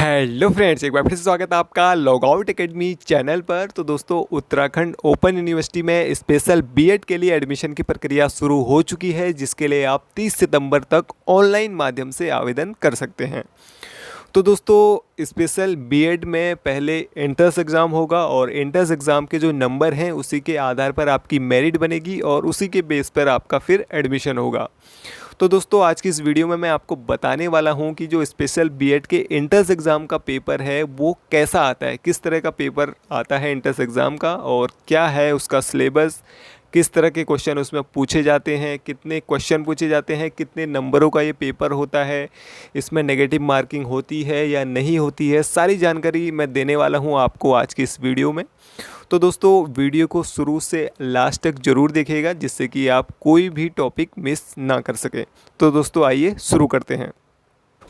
Hello friends, एक बार फिर से स्वागत है आपका लॉगआउट एकेडमी चैनल पर। तो दोस्तों, उत्तराखंड ओपन यूनिवर्सिटी में स्पेशल बीएड के लिए एडमिशन की प्रक्रिया शुरू हो चुकी है, जिसके लिए आप 30 सितंबर तक ऑनलाइन माध्यम से आवेदन कर सकते हैं। तो दोस्तों, स्पेशल बीएड में पहले एंट्रेंस एग्ज़ाम होगा और एंट्रेंस एग्ज़ाम के जो नंबर हैं उसी के आधार पर आपकी मेरिट बनेगी और उसी के बेस पर आपका फिर एडमिशन होगा। तो दोस्तों, आज की इस वीडियो में मैं आपको बताने वाला हूं कि जो स्पेशल बीएड के एंट्रेंस एग्ज़ाम का पेपर है वो कैसा आता है, किस तरह का पेपर आता है एंट्रेंस एग्ज़ाम का, और क्या है उसका सिलेबस, किस तरह के क्वेश्चन उसमें पूछे जाते हैं, कितने क्वेश्चन पूछे जाते हैं, कितने नंबरों का ये पेपर होता है, इसमें नेगेटिव मार्किंग होती है या नहीं होती है, सारी जानकारी मैं देने वाला हूँ आपको आज की इस वीडियो में। तो दोस्तों, वीडियो को शुरू से लास्ट तक ज़रूर देखिएगा, जिससे कि आप कोई भी टॉपिक मिस ना कर सकें। तो दोस्तों, आइए शुरू करते हैं।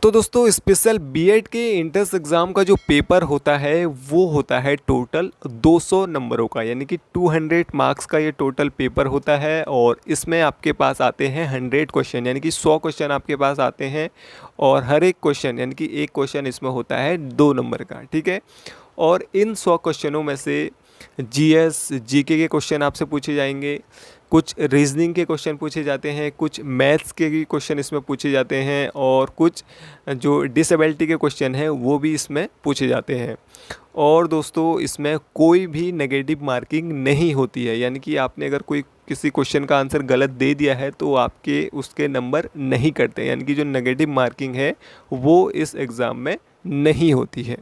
तो दोस्तों, स्पेशल बीएड के एंट्रेंस एग्ज़ाम का जो पेपर होता है वो होता है टोटल 200 नंबरों का, यानी कि 200 मार्क्स का ये टोटल पेपर होता है। और इसमें आपके पास आते हैं 100 क्वेश्चन, यानी कि 100 क्वेश्चन आपके पास आते हैं। और हर एक क्वेश्चन, यानी कि एक क्वेश्चन इसमें होता है 2 नंबर का, ठीक है। और इन 100 क्वेश्चनों में से जीएस जीके के क्वेश्चन आपसे पूछे जाएंगे, कुछ रीजनिंग के क्वेश्चन पूछे जाते हैं, कुछ मैथ्स के भी क्वेश्चन इसमें पूछे जाते हैं, और कुछ जो डिसेबिलिटी के क्वेश्चन हैं वो भी इसमें पूछे जाते हैं। और दोस्तों, इसमें कोई भी नेगेटिव मार्किंग नहीं होती है, यानी कि आपने अगर कोई किसी क्वेश्चन का आंसर गलत दे दिया है तो आपके उसके नंबर नहीं कटते, यानी कि जो नेगेटिव मार्किंग है वो इस एग्ज़ाम में नहीं होती है।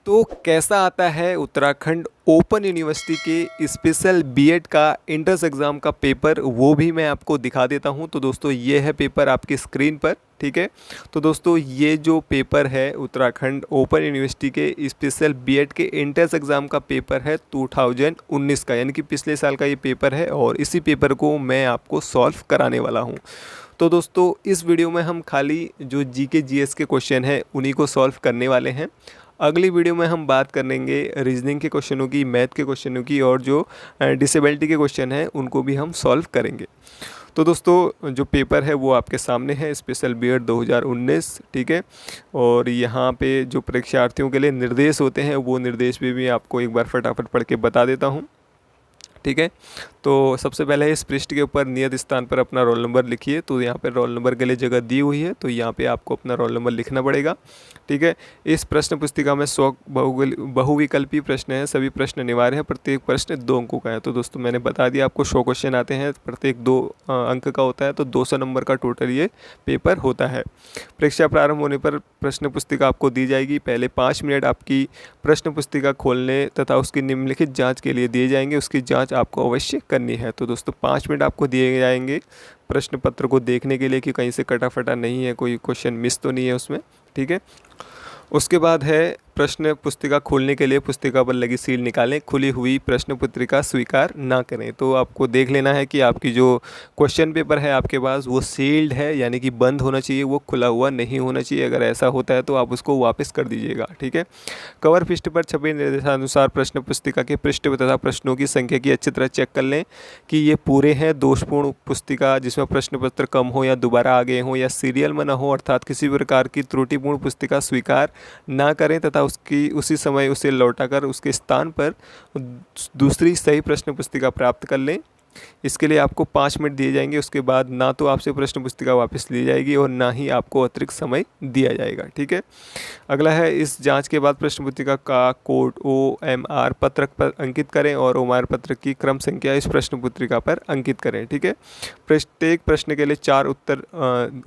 तो कैसा आता है उत्तराखंड ओपन यूनिवर्सिटी के स्पेशल बीएड का एंट्रेंस एग्ज़ाम का पेपर, वो भी मैं आपको दिखा देता हूं। तो दोस्तों, ये है पेपर आपकी स्क्रीन पर, ठीक है। तो दोस्तों, ये जो पेपर है उत्तराखंड ओपन यूनिवर्सिटी के स्पेशल बीएड के एंट्रेंस एग्ज़ाम का पेपर है 2019 का, यानी कि पिछले साल का ये पेपर है। और इसी पेपर को मैं आपको सॉल्व कराने वाला हूँ। तो दोस्तों, इस वीडियो में हम खाली जो जीके जीएस के क्वेश्चन हैं उन्हीं को सॉल्व करने वाले हैं। अगली वीडियो में हम बात करेंगे रीजनिंग के क्वेश्चनों की, मैथ के क्वेश्चनों की, और जो डिसेबिलिटी के क्वेश्चन हैं उनको भी हम सॉल्व करेंगे। तो दोस्तों, जो पेपर है वो आपके सामने है, स्पेशल बीएड 2019, ठीक है। और यहाँ पे जो परीक्षार्थियों के लिए निर्देश होते हैं वो निर्देश भी आपको एक बार फटाफट पढ़ के बता देता हूँ, ठीक है। तो सबसे पहले इस पृष्ठ के ऊपर नियत स्थान पर अपना रोल नंबर लिखिए। तो यहाँ पे रोल नंबर के लिए जगह दी हुई है, तो यहाँ पे आपको अपना रोल नंबर लिखना पड़ेगा, ठीक है। इस प्रश्न पुस्तिका में 100 बहुविकल्पी प्रश्न हैं, सभी प्रश्न अनिवार्य हैं, प्रत्येक प्रश्न 2 अंकों का है। तो दोस्तों, मैंने बता दिया आपको 100 क्वेश्चन आते हैं, प्रत्येक 2 अंक का होता है, तो 200 नंबर का टोटल ये पेपर होता है। परीक्षा प्रारंभ होने पर प्रश्न पुस्तिका आपको दी जाएगी। पहले 5 मिनट आपकी प्रश्न पुस्तिका खोलने तथा उसकी निम्नलिखित जाँच के लिए दिए जाएंगे, उसकी जाँच आपको अवश्य करनी है। तो दोस्तों, 5 मिनट आपको दिए जाएंगे प्रश्न पत्र को देखने के लिए कि कहीं से कटा फटा नहीं है, कोई क्वेश्चन मिस तो नहीं है उसमें, ठीक है। उसके बाद है प्रश्न पुस्तिका खोलने के लिए पुस्तिका पर लगी सील निकालें, खुली हुई प्रश्न पत्रिका स्वीकार ना करें। तो आपको देख लेना है कि आपकी जो क्वेश्चन पेपर है आपके पास वो सील्ड है, यानी कि बंद होना चाहिए, वो खुला हुआ नहीं होना चाहिए। अगर ऐसा होता है तो आप उसको वापस कर दीजिएगा, ठीक है। कवर पृष्ठ पर छपे निर्देशानुसार प्रश्न पुस्तिका के पृष्ठ तथा प्रश्नों की संख्या की अच्छी तरह चेक कर लें कि ये पूरे हैं। दोषपूर्ण पुस्तिका जिसमें प्रश्न पत्र कम हो या दोबारा आ गए हों या सीरियल में न हो, अर्थात किसी प्रकार की त्रुटिपूर्ण पुस्तिका स्वीकार ना करें तथा उसकी उसी समय उसे लौटाकर उसके स्थान पर दूसरी सही प्रश्न पुस्तिका प्राप्त कर लें। इसके लिए आपको 5 मिनट दिए जाएंगे। उसके बाद ना तो आपसे प्रश्न पुस्तिका वापस ली जाएगी और ना ही आपको अतिरिक्त समय दिया जाएगा, ठीक है। अगला है, इस जांच के बाद प्रश्न पुस्तिका का कोड OMR पत्रक पर अंकित करें और OMR पत्रक की क्रम संख्या इस प्रश्न पुस्तिका पर अंकित करें, ठीक है। प्रत्येक प्रश्न के लिए 4 उत्तर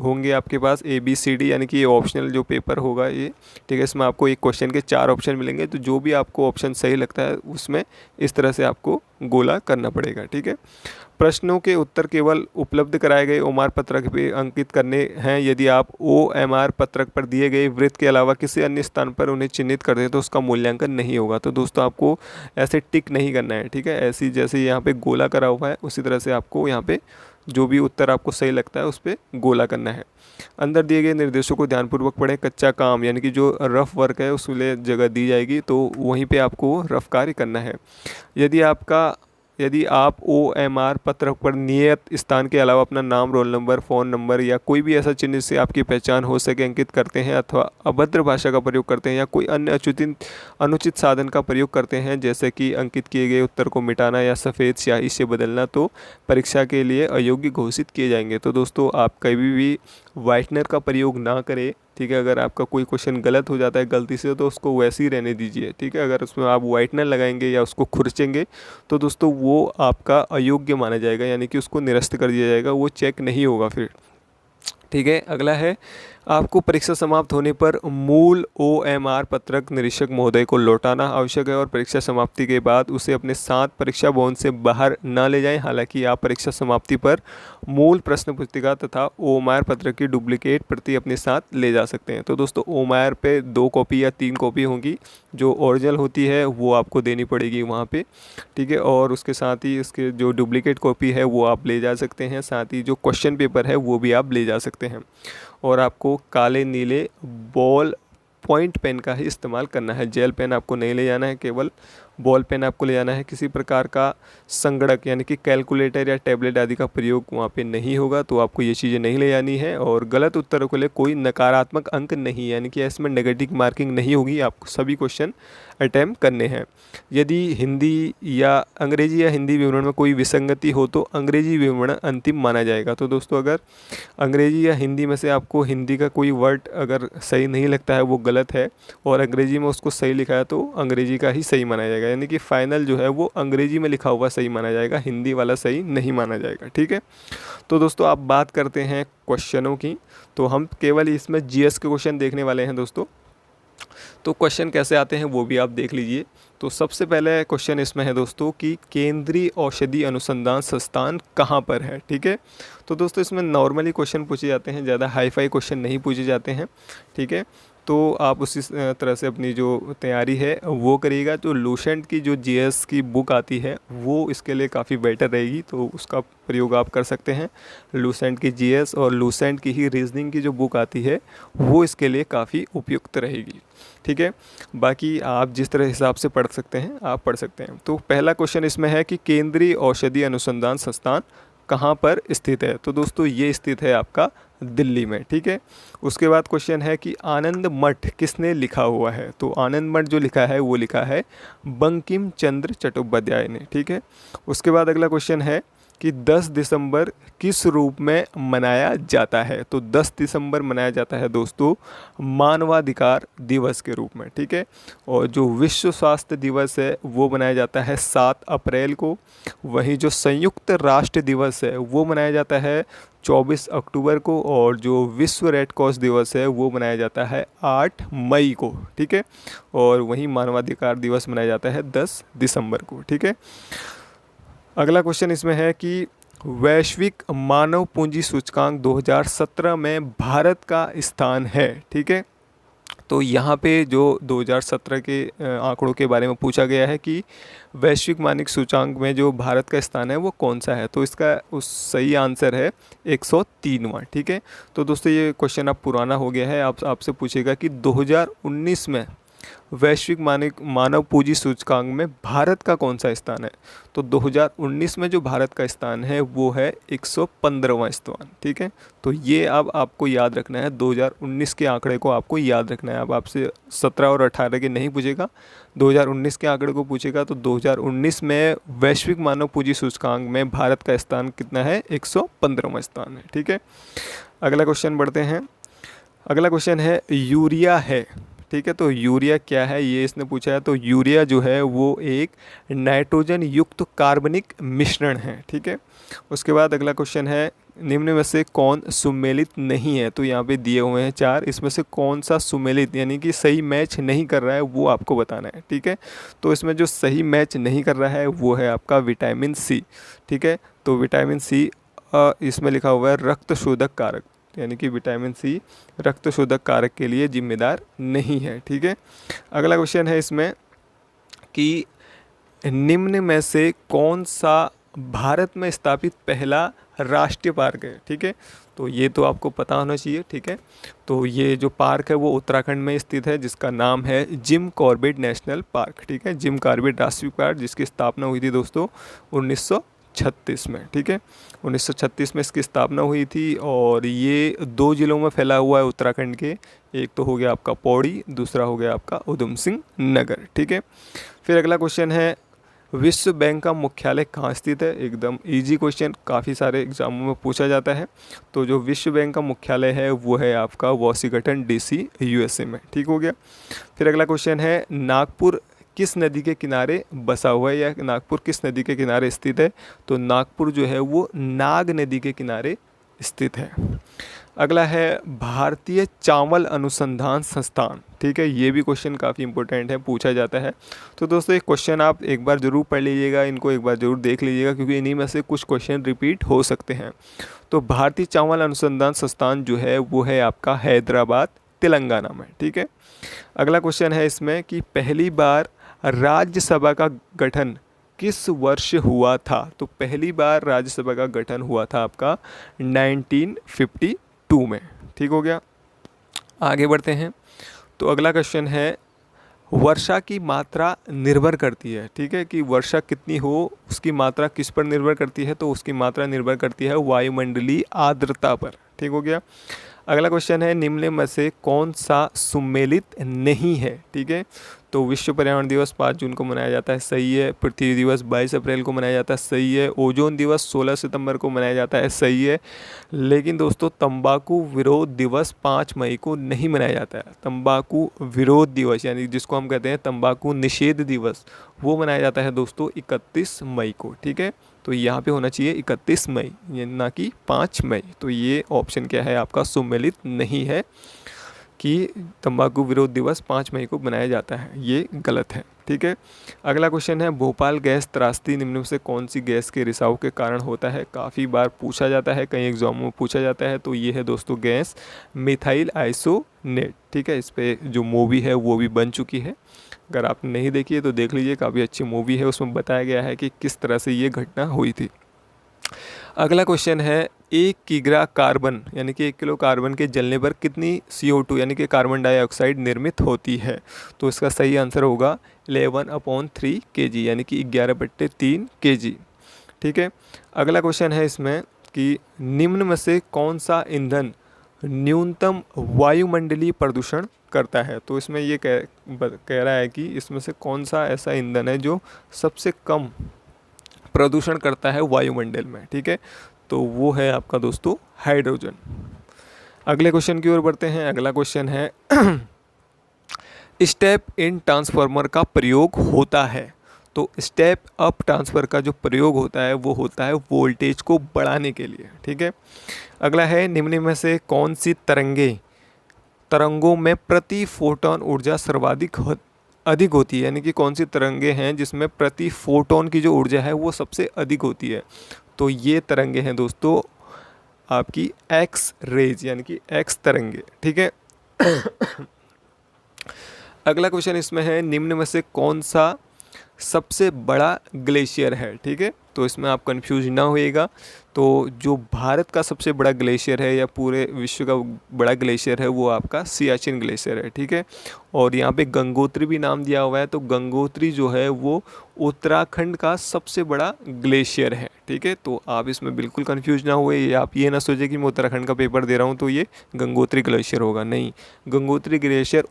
होंगे आपके पास, ABCD, यानी कि ये ऑप्शनल जो पेपर होगा ये, ठीक है। इसमें आपको एक क्वेश्चन के 4 ऑप्शन मिलेंगे, तो जो भी आपको ऑप्शन सही लगता है उसमें इस तरह से आपको गोला करना पड़ेगा, ठीक है। प्रश्नों के उत्तर केवल उपलब्ध कराए गए OMR पत्रक पे अंकित करने हैं। यदि आप OMR पत्रक पर दिए गए वृत्त के अलावा किसी अन्य स्थान पर उन्हें चिन्हित कर दें तो उसका मूल्यांकन नहीं होगा। तो दोस्तों, आपको ऐसे टिक नहीं करना है, ठीक है। ऐसी जैसे यहाँ पे गोला करा हुआ है उसी तरह से आपको यहाँ पे जो भी उत्तर आपको सही लगता है उस पर गोला करना है। अंदर दिए गए निर्देशों को ध्यानपूर्वक पढ़ें। कच्चा काम, यानी कि जो रफ वर्क है उसके लिए जगह दी जाएगी, तो वहीं पे आपको रफ कार्य करना है। यदि आपका यदि आप OMR पत्रक पर नियत स्थान के अलावा अपना नाम, रोल नंबर, फ़ोन नंबर या कोई भी ऐसा चिन्ह जिससे आपकी पहचान हो सके अंकित करते हैं अथवा अभद्र भाषा का प्रयोग करते हैं या कोई अन्य अनुचित साधन का प्रयोग करते हैं, जैसे कि अंकित किए गए उत्तर को मिटाना या सफ़ेद स्याही से बदलना, तो परीक्षा के लिए अयोग्य घोषित किए जाएंगे। तो दोस्तों आप कभी भी वाइटनर का प्रयोग ना करें, ठीक है। अगर आपका कोई क्वेश्चन गलत हो जाता है गलती से तो उसको वैसे ही रहने दीजिए, ठीक है। अगर उसमें आप वाइटनर लगाएंगे या उसको खुरचेंगे तो दोस्तों वो आपका अयोग्य माना जाएगा, यानी कि उसको निरस्त कर दिया जाएगा, वो चेक नहीं होगा फिर, ठीक है। अगला है, आपको परीक्षा समाप्त होने पर मूल OMR पत्रक निरीक्षक महोदय को लौटाना आवश्यक है और परीक्षा समाप्ति के बाद उसे अपने साथ परीक्षा भवन से बाहर न ले जाएं। हालांकि आप परीक्षा समाप्ति पर मूल प्रश्न पुस्तिका तथा OMR पत्रक की डुप्लीकेट प्रति अपने साथ ले जा सकते हैं। तो दोस्तों OMR पे 2 कॉपी या 3 कॉपी होंगी, जो ओरिजिनल होती है वो आपको देनी पड़ेगी वहाँ पे, ठीक है। और उसके साथ ही इसके जो डुप्लीकेट कॉपी है वो आप ले जा सकते हैं, साथ ही जो क्वेश्चन पेपर है वो भी आप ले जा सकते हैं। और आपको काले नीले बॉल पॉइंट पेन का ही इस्तेमाल करना है, जेल पेन आपको नहीं ले जाना है, केवल बॉल पेन आपको ले जाना है। किसी प्रकार का संगणक यानी कि कैलकुलेटर या टैबलेट आदि का प्रयोग वहाँ पे नहीं होगा, तो आपको ये चीज़ें नहीं ले जानी है। और गलत उत्तरों के लिए कोई नकारात्मक अंक नहीं, यानी कि इसमें नेगेटिव मार्किंग नहीं होगी, आपको सभी क्वेश्चन अटैम्प्ट करने हैं। यदि हिंदी या अंग्रेजी या हिंदी विवरण में कोई विसंगति हो तो अंग्रेजी विवरण अंतिम माना जाएगा। तो दोस्तों अगर अंग्रेजी या हिंदी में से आपको हिंदी का कोई वर्ड अगर सही नहीं लगता है, वो गलत है, और अंग्रेजी में उसको सही लिखा है तो अंग्रेजी का ही सही माना जाएगा, यानी कि फाइनल जो है वो अंग्रेजी में लिखा हुआ सही माना जाएगा, हिंदी वाला सही नहीं माना जाएगा, ठीक है। तो दोस्तों आप बात करते हैं क्वेश्चनों की, तो हम केवल इसमें GS के क्वेश्चन देखने वाले हैं दोस्तों। तो क्वेश्चन कैसे आते हैं वो भी आप देख लीजिए। तो सबसे पहले क्वेश्चन इसमें है दोस्तों कि केंद्रीय औषधि अनुसंधान संस्थान कहाँ पर है, ठीक है। तो दोस्तों इसमें नॉर्मली क्वेश्चन पूछे जाते हैं, ज़्यादा हाई-फाई क्वेश्चन नहीं पूछे जाते हैं, ठीक है। तो आप उसी तरह से अपनी जो तैयारी है वो करिएगा। तो लूसेंट की जो GS की बुक आती है वो इसके लिए काफ़ी बेटर रहेगी, तो उसका प्रयोग आप कर सकते हैं। लूसेंट की GS और लूसेंट की ही रीजनिंग की जो बुक आती है वो इसके लिए काफ़ी उपयुक्त रहेगी, ठीक है। बाकी आप जिस तरह हिसाब से पढ़ सकते हैं आप पढ़ सकते हैं। तो पहला क्वेश्चन इसमें है कि केंद्रीय औषधि अनुसंधान संस्थान कहाँ पर स्थित है। तो दोस्तों ये स्थित है आपका दिल्ली में, ठीक है। उसके बाद क्वेश्चन है कि आनंद मठ किसने लिखा हुआ है। तो आनंद मठ जो लिखा है वो लिखा है बंकिम चंद्र चट्टोपाध्याय ने, ठीक है। उसके बाद अगला क्वेश्चन है कि 10 दिसंबर किस रूप में मनाया जाता है। तो 10 दिसंबर मनाया जाता है दोस्तों मानवाधिकार दिवस के रूप में, ठीक है। और जो विश्व स्वास्थ्य दिवस है वो मनाया जाता है 7 अप्रैल को। वहीं जो संयुक्त राष्ट्र दिवस है वो मनाया जाता है 24 अक्टूबर को, और जो विश्व रेड क्रॉस दिवस है वो मनाया जाता है 8 मई को, ठीक है। और वहीं मानवाधिकार दिवस मनाया जाता है 10 दिसंबर को, ठीक है। अगला क्वेश्चन इसमें है कि वैश्विक मानव पूंजी सूचकांक 2017 में भारत का स्थान है, ठीक है। तो यहाँ पे जो 2017 के आंकड़ों के बारे में पूछा गया है कि वैश्विक मानक सूचकांक में जो भारत का स्थान है वो कौन सा है। तो इसका उस सही आंसर है 103वां, ठीक है। तो दोस्तों ये क्वेश्चन अब पुराना हो गया है, आपसे पूछेगा कि 2019 में वैश्विक मानव पूंजी सूचकांक में भारत का कौन सा स्थान है। तो 2019 में जो भारत का स्थान है वो है 115वां स्थान, ठीक है। तो ये अब आपको याद रखना है, 2019 के आंकड़े को आपको याद रखना है। अब आपसे 17 और 18 के नहीं पूछेगा, 2019 के आंकड़े को पूछेगा। तो 2019 में वैश्विक मानव पूंजी सूचकांक में भारत का स्थान कितना है, 115वां स्थान है, ठीक है। अगला क्वेश्चन बढ़ते हैं। अगला क्वेश्चन है यूरिया है, ठीक है। तो यूरिया क्या है ये इसने पूछा है। तो यूरिया जो है वो एक नाइट्रोजन युक्त कार्बनिक मिश्रण है, ठीक है। उसके बाद अगला क्वेश्चन है निम्न में से कौन सुमेलित नहीं है। तो यहाँ पे दिए हुए हैं 4, इसमें से कौन सा सुमेलित यानी कि सही मैच नहीं कर रहा है वो आपको बताना है, ठीक है। तो इसमें जो सही मैच नहीं कर रहा है वो है आपका विटामिन सी, ठीक है। तो विटामिन सी इसमें लिखा हुआ है रक्त शोधक कारक, यानी कि विटामिन सी रक्त शोधक कारक के लिए जिम्मेदार नहीं है, ठीक है। अगला क्वेश्चन है इसमें कि निम्न में से कौन सा भारत में स्थापित पहला राष्ट्रीय पार्क है, ठीक है। तो ये तो आपको पता होना चाहिए, ठीक है। तो ये जो पार्क है वो उत्तराखंड में स्थित है, जिसका नाम है जिम कॉर्बेट नेशनल पार्क, ठीक है। जिम कॉर्बेट राष्ट्रीय पार्क, जिसकी स्थापना हुई थी दोस्तों 1936 में, ठीक है। 1936 में इसकी स्थापना हुई थी और ये 2 ज़िलों में फैला हुआ है उत्तराखंड के। एक तो हो गया आपका पौड़ी, दूसरा हो गया आपका उधम सिंह नगर, ठीक है। फिर अगला क्वेश्चन है, विश्व बैंक का मुख्यालय कहाँ स्थित है। एकदम इजी क्वेश्चन, काफ़ी सारे एग्जामों में पूछा जाता है। तो जो विश्व बैंक का मुख्यालय है वो है आपका वॉशिंगटन डीसी यूएसए में, ठीक हो गया। फिर अगला क्वेश्चन है, नागपुर किस नदी के किनारे बसा हुआ है, या नागपुर किस नदी के किनारे स्थित है। तो नागपुर जो है वो नाग नदी के किनारे स्थित है। अगला है, भारतीय चावल अनुसंधान संस्थान, ठीक है। ये भी क्वेश्चन काफ़ी इंपॉर्टेंट है, पूछा जाता है। तो दोस्तों ये क्वेश्चन आप एक बार ज़रूर पढ़ लीजिएगा, इनको एक बार ज़रूर देख लीजिएगा, क्योंकि इन्हीं में से कुछ क्वेश्चन रिपीट हो सकते हैं। तो भारतीय चावल अनुसंधान संस्थान जो है वो है आपका हैदराबाद, तेलंगाना में, ठीक है। अगला क्वेश्चन है इसमें कि पहली बार राज्यसभा का गठन किस वर्ष हुआ था। तो पहली बार राज्यसभा का गठन हुआ था आपका 1952 में, ठीक हो गया। आगे बढ़ते हैं। तो अगला क्वेश्चन है, वर्षा की मात्रा निर्भर करती है, ठीक है, कि वर्षा कितनी हो उसकी मात्रा किस पर निर्भर करती है। तो उसकी मात्रा निर्भर करती है वायुमंडलीय आर्द्रता पर, ठीक हो गया। अगला क्वेश्चन है, निम्न में से कौन सा सुमेलित नहीं है, ठीक है। तो विश्व पर्यावरण दिवस 5 जून को मनाया जाता है, सही है। पृथ्वी दिवस 22 अप्रैल को मनाया जाता है, सही है। ओजोन दिवस 16 सितंबर को मनाया जाता है, सही है। लेकिन दोस्तों तंबाकू विरोध दिवस 5 मई को नहीं मनाया जाता है। तंबाकू विरोध दिवस यानी जिसको हम कहते हैं तंबाकू निषेध दिवस, वो मनाया जाता है दोस्तों 31 मई को, ठीक है। तो यहाँ पे होना चाहिए 31 मई, ये ना कि 5 मई। तो ये ऑप्शन क्या है आपका, सुमेलित नहीं है कि तंबाकू विरोध दिवस 5 मई को मनाया जाता है, ये गलत है, ठीक है। अगला क्वेश्चन है, भोपाल गैस त्रासदी निम्न में से कौन सी गैस के रिसाव के कारण होता है। काफ़ी बार पूछा जाता है, कई एग्जामों में पूछा जाता है। तो ये है दोस्तों गैस मिथाइल आइसोनेट, ठीक है। इस पर जो मूवी है वो भी बन चुकी है, अगर आप नहीं देखी है तो देख लीजिए, काफ़ी अच्छी मूवी है। उसमें बताया गया है कि किस तरह से ये घटना हुई थी। अगला क्वेश्चन है, 1 किग्रा कार्बन यानी कि 1 किलो कार्बन के जलने पर कितनी CO2 यानी कि कार्बन डाइऑक्साइड निर्मित होती है। तो इसका सही आंसर होगा 11/3 kg यानी कि 11/3 kg, ठीक है। अगला क्वेश्चन है इसमें कि निम्न में से कौन सा ईंधन न्यूनतम वायुमंडलीय प्रदूषण करता है। तो इसमें ये कह रहा है कि इसमें से कौन सा ऐसा ईंधन है जो सबसे कम प्रदूषण करता है वायुमंडल में, ठीक है। तो वो है आपका दोस्तों हाइड्रोजन। अगले क्वेश्चन की ओर बढ़ते हैं। अगला क्वेश्चन है, स्टेप इन ट्रांसफार्मर का प्रयोग होता है। तो स्टेप अप ट्रांसफर का जो प्रयोग होता है वो होता है वोल्टेज को बढ़ाने के लिए, ठीक है। अगला है, निम्न में से कौन सी तरंगों में प्रति फोटोन ऊर्जा सर्वाधिक अधिक होती है, यानी कि कौन सी तरंगे हैं जिसमें प्रति फोटोन की जो ऊर्जा है वो सबसे अधिक होती है। तो ये तरंगे हैं दोस्तों आपकी एक्स रेज यानी कि एक्स तरंगे, ठीक है। अगला क्वेश्चन इसमें है, निम्न में से कौन सा सबसे बड़ा ग्लेशियर है, ठीक है। तो इसमें आप कंफ्यूज ना होइएगा। तो जो भारत का सबसे बड़ा ग्लेशियर है या पूरे विश्व का बड़ा ग्लेशियर है वो आपका सियाचिन ग्लेशियर है, ठीक है। और यहाँ पे गंगोत्री भी नाम दिया हुआ है। तो गंगोत्री जो है वो उत्तराखंड का सबसे बड़ा ग्लेशियर है, ठीक है। तो आप इसमें बिल्कुल कंफ्यूज ना हुए, आप ये ना सोचें कि मैं उत्तराखंड का पेपर दे रहा हूँ तो ये गंगोत्री ग्लेशियर होगा, नहीं। गंगोत्री ग्लेशियर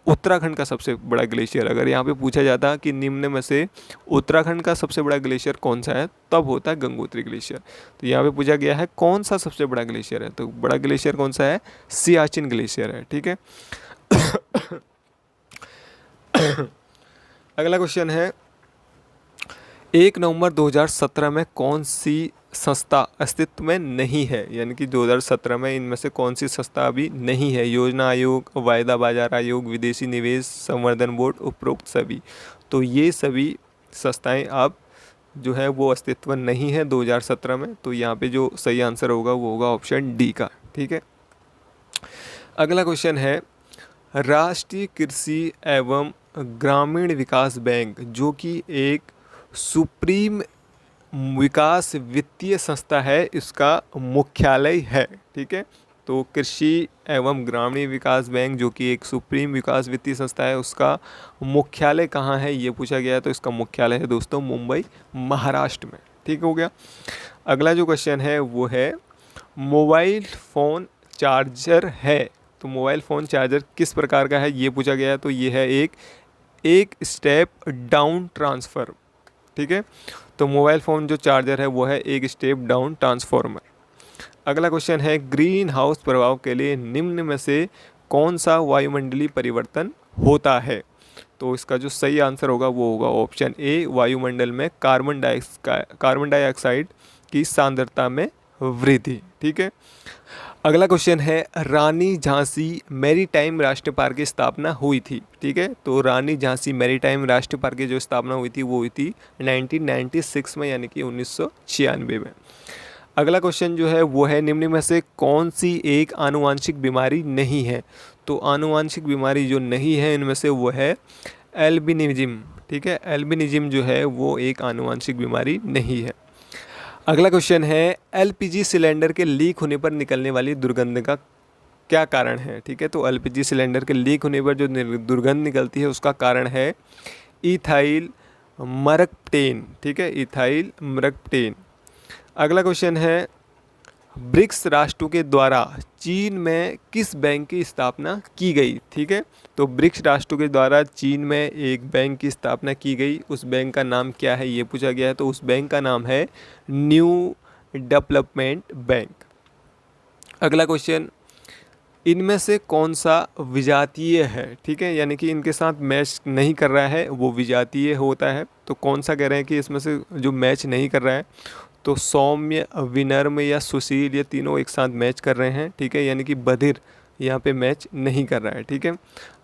उत्तराखंड का सबसे बड़ा ग्लेशियर। अगर यहाँ पे पूछा जाता कि निम्न में से उत्तराखंड का सबसे बड़ा ग्लेशियर कौन सा है, तब होता है गंगोत्री ग्लेशियर। तो यहाँ पे पूछा गया है कौन सा सबसे बड़ा ग्लेशियर है, तो बड़ा ग्लेशियर कौन सा है, सियाचिन ग्लेशियर है, ठीक है। अगला क्वेश्चन है, 1 नवंबर 2017 में कौन सी संस्था अस्तित्व में नहीं है, यानी कि 2017 में इनमें से कौन सी संस्था अभी नहीं है। योजना आयोग, वायदा बाजार आयोग, विदेशी निवेश संवर्धन बोर्ड, उपरोक्त सभी। तो ये सभी संस्थाएं अब जो है वो अस्तित्व नहीं है 2017 में। तो यहाँ पे जो सही आंसर होगा वो होगा ऑप्शन डी का, ठीक है। अगला क्वेश्चन है, राष्ट्रीय कृषि एवं ग्रामीण विकास बैंक जो कि एक सुप्रीम विकास वित्तीय संस्था है इसका मुख्यालय है? ठीक है, तो कृषि एवं ग्रामीण विकास बैंक जो कि एक सुप्रीम विकास वित्तीय संस्था है, उसका मुख्यालय कहाँ है ये पूछा गया है। तो इसका मुख्यालय है दोस्तों मुंबई, महाराष्ट्र में। ठीक हो गया। अगला जो क्वेश्चन है वो है मोबाइल फ़ोन चार्जर है, तो मोबाइल फ़ोन चार्जर किस प्रकार का है ये पूछा गया है। तो ये है एक स्टेप डाउन ट्रांसफ़र। ठीक है, तो मोबाइल फ़ोन जो चार्जर है वो है एक स्टेप डाउन ट्रांसफॉर्मर। अगला क्वेश्चन है ग्रीन हाउस प्रभाव के लिए निम्न में से कौन सा वायुमंडलीय परिवर्तन होता है। तो इसका जो सही आंसर होगा वो होगा ऑप्शन ए, वायुमंडल में कार्बन डाइऑक्साइड की सांद्रता में वृद्धि। ठीक है। अगला क्वेश्चन है रानी झांसी मैरीटाइम राष्ट्रीय पार्क की स्थापना हुई थी। ठीक है, तो रानी झांसी मैरीटाइम राष्ट्रीय पार्क की जो स्थापना हुई थी वो हुई थी 1996 में, यानी कि 1996 में। अगला क्वेश्चन जो है वो है निम्न में से कौन सी एक आनुवांशिक बीमारी नहीं है। तो आनुवांशिक बीमारी जो नहीं है इनमें से वो है एल्बिनिज्म। ठीक है, एल्बिनिज्म जो है वो एक आनुवांशिक बीमारी नहीं है। अगला क्वेश्चन है एलपीजी सिलेंडर के लीक होने पर निकलने वाली दुर्गंध का क्या कारण है। ठीक है, तो एलपीजी सिलेंडर के लीक होने पर जो दुर्गंध निकलती है उसका कारण है इथाइल मरकप्टेन। ठीक है, इथाइल मरकप्टेन। अगला क्वेश्चन है ब्रिक्स राष्ट्रों के द्वारा चीन में किस बैंक की स्थापना की गई। ठीक है, तो ब्रिक्स राष्ट्रों के द्वारा चीन में एक बैंक की स्थापना की गई, उस बैंक का नाम क्या है ये पूछा गया है। तो उस बैंक का नाम है न्यू डेवलपमेंट बैंक। अगला क्वेश्चन इनमें से कौन सा विजातीय है। ठीक है, यानी कि इनके साथ मैच नहीं कर रहा है वो विजातीय होता है। तो कौन सा कह रहे हैं कि इसमें से जो मैच नहीं कर रहा है, तो सौम्य, विनम्र या सुशील, ये तीनों एक साथ मैच कर रहे हैं। ठीक है, यानी कि बधिर यहाँ पे मैच नहीं कर रहा है। ठीक है,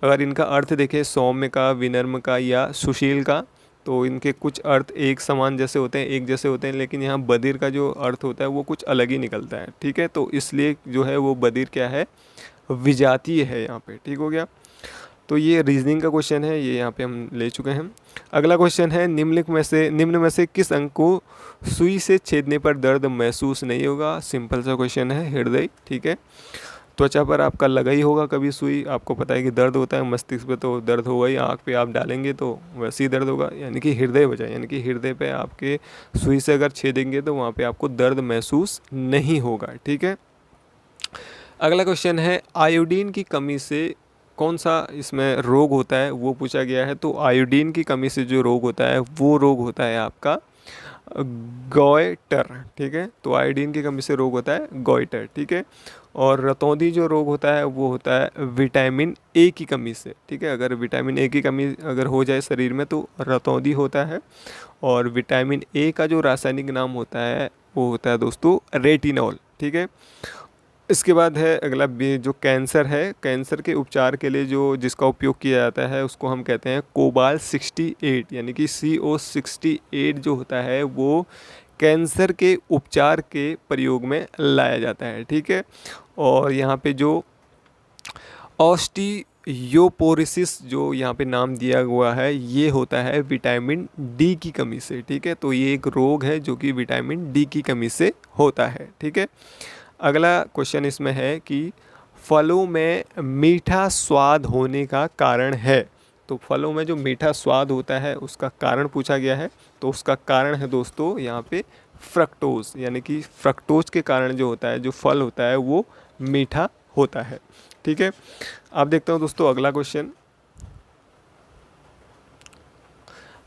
अगर इनका अर्थ देखें सौम्य का, विनम्र का या सुशील का, तो इनके कुछ अर्थ एक समान जैसे होते हैं, एक जैसे होते हैं, लेकिन यहाँ बधिर का जो अर्थ होता है वो कुछ अलग ही निकलता है। ठीक है, तो इसलिए जो है वो बधिर क्या है, विजातीय है यहाँ पे। ठीक हो गया। तो ये रीजनिंग का क्वेश्चन है, ये यहाँ पे हम ले चुके हैं। अगला क्वेश्चन है निम्न में से किस अंग को सुई से छेदने पर दर्द महसूस नहीं होगा। सिंपल सा क्वेश्चन है, हृदय। ठीक है, त्वचा पर आपका लगा ही होगा कभी सुई, आपको पता है कि दर्द होता है, मस्तिष्क पे तो दर्द होगा ही, आँख पे आप डालेंगे तो वैसे ही दर्द होगा, यानी कि हृदय बचा, यानी कि हृदय पे आपके सुई से अगर छेदेंगे तो वहाँ पे आपको दर्द महसूस नहीं होगा। ठीक है। अगला क्वेश्चन है आयोडीन की कमी से कौन सा इसमें रोग होता है वो पूछा गया है। तो आयोडीन की कमी से जो रोग होता है वो रोग होता है आपका गॉइटर। ठीक है, तो आयोडीन की कमी से रोग होता है गॉइटर। ठीक है, और रतौंधी जो रोग होता है वो होता है विटामिन ए की कमी से। ठीक है, अगर विटामिन ए की कमी अगर हो जाए शरीर में तो रतौंधी होता है। और विटामिन ए का जो रासायनिक नाम होता है वो होता है दोस्तों रेटिनॉल। ठीक है, इसके बाद है अगला जो कैंसर है, कैंसर के उपचार के लिए जो जिसका उपयोग किया जाता है उसको हम कहते हैं कोबाल-68, यानी कि CO68 जो होता है वो कैंसर के उपचार के प्रयोग में लाया जाता है। ठीक है, और यहाँ पे जो ऑस्टियोपोरोसिस जो यहाँ पे नाम दिया हुआ है ये होता है विटामिन डी की कमी से। ठीक है, तो ये एक रोग है जो कि विटामिन डी की कमी से होता है। ठीक है। अगला क्वेश्चन इसमें है कि फलों में मीठा स्वाद होने का कारण है। तो फलों में जो मीठा स्वाद होता है उसका कारण पूछा गया है। तो उसका कारण है दोस्तों यहाँ पे फ्रक्टोज, यानी कि फ्रक्टोज के कारण जो होता है, जो फल होता है वो मीठा होता है। ठीक है, आप देखते हो दोस्तों अगला क्वेश्चन।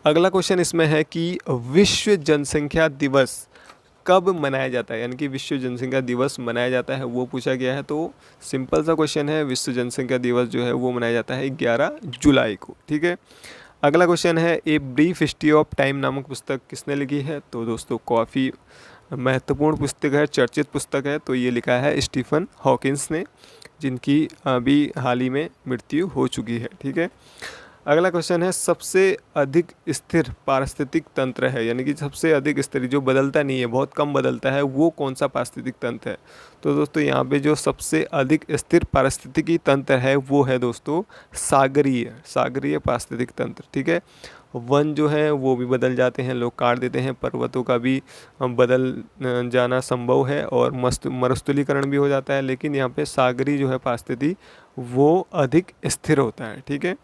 अगला क्वेश्चन इसमें है कि विश्व जनसंख्या दिवस कब मनाया जाता है, यानी कि विश्व जनसंख्या दिवस मनाया जाता है वो पूछा गया है। तो सिंपल सा क्वेश्चन है, विश्व जनसंख्या दिवस जो है वो मनाया जाता है 11 जुलाई को। ठीक है। अगला क्वेश्चन है a brief history of time नामक पुस्तक किसने लिखी है। तो दोस्तों काफ़ी महत्वपूर्ण पुस्तक है, चर्चित पुस्तक है। तो ये लिखा है स्टीफन हॉकिंस ने, जिनकी अभी हाल ही में मृत्यु हो चुकी है। ठीक है। अगला क्वेश्चन है सबसे अधिक स्थिर पारिस्थितिक तंत्र है, यानी कि सबसे अधिक स्थिर जो बदलता नहीं है, बहुत कम बदलता है, वो कौन सा पारिस्थितिक तंत्र है। तो दोस्तों यहाँ पे जो सबसे अधिक स्थिर पारिस्थितिकी तंत्र है वो है दोस्तों सागरीय पारिस्थितिक तंत्र। ठीक है, वन जो है वो भी बदल जाते हैं, लोग काट देते हैं, पर्वतों का भी बदल जाना संभव है और मरुस्थलीकरण भी हो जाता है। लेकिन यहाँ पे सागरी जो है पारिस्थिति वो अधिक स्थिर होता है। ठीक है,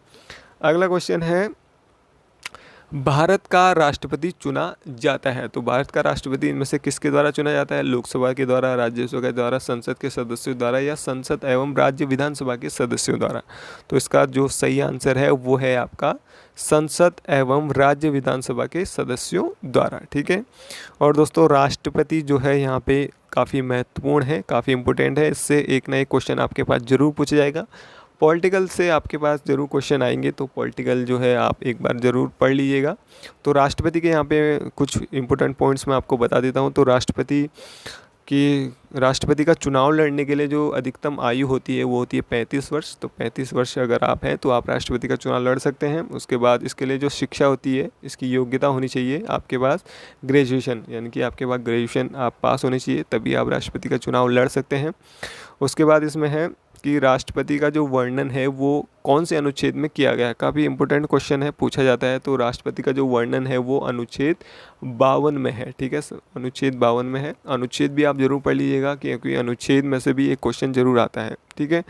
अगला क्वेश्चन है, भारत का राष्ट्रपति चुना जाता है। तो भारत का राष्ट्रपति इनमें से किसके द्वारा चुना जाता है? लोकसभा के द्वारा, राज्यसभा के द्वारा, संसद के सदस्यों द्वारा या संसद एवं राज्य विधानसभा के सदस्यों द्वारा। तो इसका जो सही आंसर है वो है आपका संसद एवं राज्य विधानसभा के सदस्यों द्वारा। ठीक है, और दोस्तों राष्ट्रपति जो है यहाँ पे काफ़ी महत्वपूर्ण है, काफ़ी इंपॉर्टेंट है। इससे एक ना एक क्वेश्चन आपके पास जरूर पूछा जाएगा। पॉलिटिकल से आपके पास ज़रूर क्वेश्चन आएंगे, तो पॉलिटिकल जो है आप एक बार ज़रूर पढ़ लीजिएगा। तो राष्ट्रपति के यहाँ पे कुछ इंपॉर्टेंट पॉइंट्स मैं आपको बता देता हूँ। तो राष्ट्रपति का चुनाव लड़ने के लिए जो अधिकतम आयु होती है वो होती है 35 वर्ष। तो 35 वर्ष अगर आप हैं तो आप राष्ट्रपति का चुनाव लड़ सकते हैं। उसके बाद इसके लिए जो शिक्षा होती है, इसकी योग्यता होनी चाहिए आपके पास ग्रेजुएशन, यानी कि आपके पास ग्रेजुएशन आप पास होनी चाहिए, तभी आप राष्ट्रपति का चुनाव लड़ सकते हैं। उसके बाद इसमें है कि राष्ट्रपति का जो वर्णन है वो कौन से अनुच्छेद में किया गया है। काफ़ी इंपॉर्टेंट क्वेश्चन है, पूछा जाता है। तो राष्ट्रपति का जो वर्णन है वो अनुच्छेद 52 में है। ठीक है, अनुच्छेद 52 में है। अनुच्छेद भी आप जरूर पढ़ लीजिएगा क्योंकि अनुच्छेद में से भी एक क्वेश्चन जरूर आता है। ठीक है,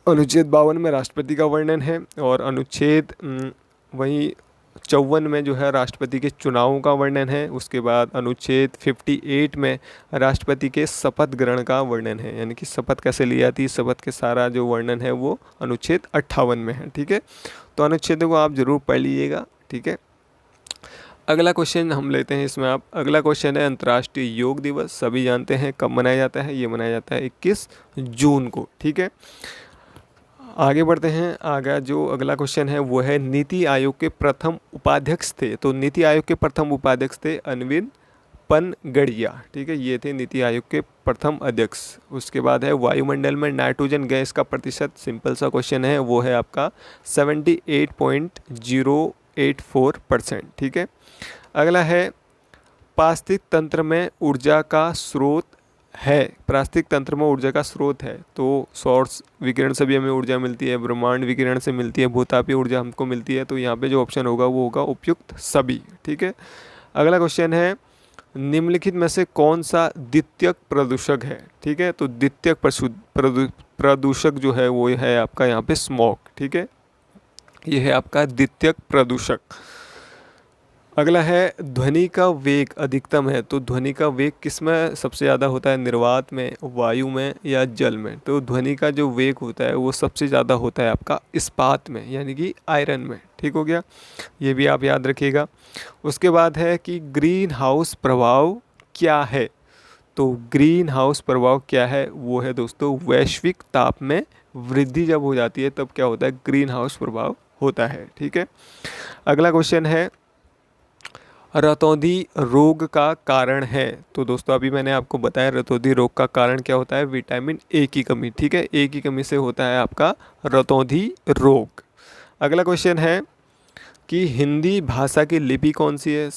अनुच्छेद 52 में राष्ट्रपति का वर्णन है और अनुच्छेद वही 54 में जो है राष्ट्रपति के चुनावों का वर्णन है। उसके बाद अनुच्छेद 58 में राष्ट्रपति के शपथ ग्रहण का वर्णन है, यानी कि शपथ कैसे ली जाती है, शपथ के सारा जो वर्णन है वो अनुच्छेद 58 में है। ठीक है, तो अनुच्छेदों को आप जरूर पढ़ लीजिएगा। ठीक है, अगला क्वेश्चन हम लेते हैं इसमें आप। अगला क्वेश्चन है अंतर्राष्ट्रीय योग दिवस। सभी जानते हैं कब मनाया जाता है, ये मनाया जाता है 21 जून को। ठीक है, आगे बढ़ते हैं। आगे जो अगला क्वेश्चन है वो है नीति आयोग के प्रथम उपाध्यक्ष थे। तो नीति आयोग के प्रथम उपाध्यक्ष थे अरविंद पनगड़िया। ठीक है, ये थे नीति आयोग के प्रथम अध्यक्ष। उसके बाद है वायुमंडल में नाइट्रोजन गैस का प्रतिशत, सिंपल सा क्वेश्चन है, वो है आपका 78.084%। ठीक है, अगला है पारिस्थितिक तंत्र में ऊर्जा का स्रोत है। पारिस्थितिक तंत्र में ऊर्जा का स्रोत है तो सौर विकिरण से भी हमें ऊर्जा मिलती है, ब्रह्मांड विकिरण से मिलती है, भूतापीय ऊर्जा हमको मिलती है। तो यहाँ पे जो ऑप्शन होगा वो होगा उपयुक्त सभी। ठीक है, अगला क्वेश्चन है निम्नलिखित में से कौन सा द्वितीयक प्रदूषक है। ठीक है, तो द्वितीयक प्रदूषक जो है वो है आपका यहाँ पे स्मॉग। ठीक है, ये है आपका द्वितीयक प्रदूषक। अगला है ध्वनि का वेग अधिकतम है। तो ध्वनि का वेग किस में सबसे ज़्यादा होता है? निर्वात में, वायु में या जल में? तो ध्वनि का जो वेग होता है वो सबसे ज़्यादा होता है आपका इस्पात में, यानी कि आयरन में। ठीक हो गया, ये भी आप याद रखिएगा। उसके बाद है कि ग्रीन हाउस प्रभाव क्या है। तो ग्रीन हाउस प्रभाव क्या है? वो है दोस्तों वैश्विक ताप में वृद्धि जब हो जाती है तब क्या होता है? ग्रीन हाउस प्रभाव होता है। ठीक है, अगला क्वेश्चन है रतौंधी रोग का कारण है। तो दोस्तों अभी मैंने आपको बताया रतौंधी रोग का कारण क्या होता है? विटामिन ए की कमी। ठीक है, ए की कमी से होता है आपका रतौंधी रोग। अगला क्वेश्चन है कि हिंदी भाषा की लिपि कौन सी है?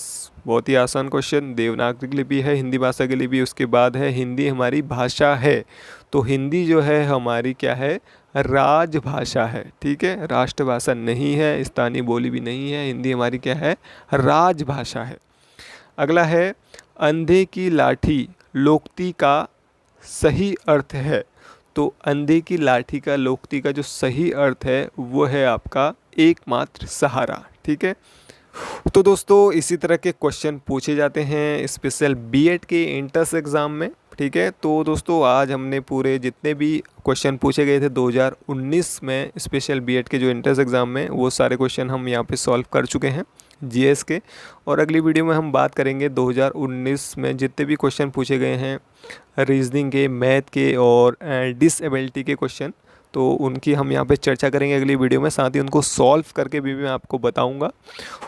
बहुत ही आसान क्वेश्चन, देवनागरी लिपि है हिंदी भाषा की लिपि। उसके बाद है हिंदी हमारी भाषा है। तो हिंदी जो है हमारी क्या है? राजभाषा है। ठीक है, राष्ट्रभाषा नहीं है, स्थानीय बोली भी नहीं है, हिंदी हमारी क्या है? राजभाषा है। अगला है अंधे की लाठी लोकती का सही अर्थ है। तो अंधे की लाठी का लोकती का जो सही अर्थ है वो है आपका एकमात्र सहारा। ठीक है, तो दोस्तों इसी तरह के क्वेश्चन पूछे जाते हैं स्पेशल बीएड के एंट्रेंस एग्ज़ाम में। ठीक है, तो दोस्तों आज हमने पूरे जितने भी क्वेश्चन पूछे गए थे 2019 में स्पेशल बीएड के जो एंट्रेंस एग्ज़ाम में, वो सारे क्वेश्चन हम यहाँ पे सॉल्व कर चुके हैं जीएस के। और अगली वीडियो में हम बात करेंगे 2019 में जितने भी क्वेश्चन पूछे गए हैं रीजनिंग के, मैथ के और डिसेबिलिटी के क्वेश्चन, तो उनकी हम यहाँ पे चर्चा करेंगे अगली वीडियो में। साथ ही उनको सॉल्व करके भी मैं आपको बताऊंगा।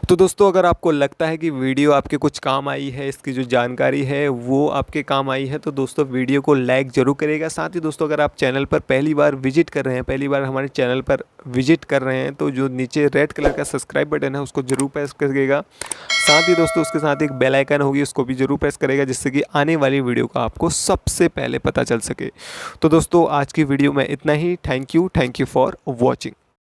तो दोस्तों अगर आपको लगता है कि वीडियो आपके कुछ काम आई है, इसकी जो जानकारी है वो आपके काम आई है, तो दोस्तों वीडियो को लाइक ज़रूर करिएगा। साथ ही दोस्तों अगर आप चैनल पर पहली बार विजिट कर रहे हैं, पहली बार हमारे चैनल पर विजिट कर रहे हैं, तो जो नीचे रेड कलर का सब्सक्राइब बटन है उसको ज़रूर प्रेस करिएगा। साथ ही दोस्तों उसके साथ एक बेल आइकन होगी, उसको भी ज़रूर प्रेस करेगा, जिससे कि आने वाली वीडियो का आपको सबसे पहले पता चल सके। तो दोस्तों आज की वीडियो में इतना ही। Thank you for watching.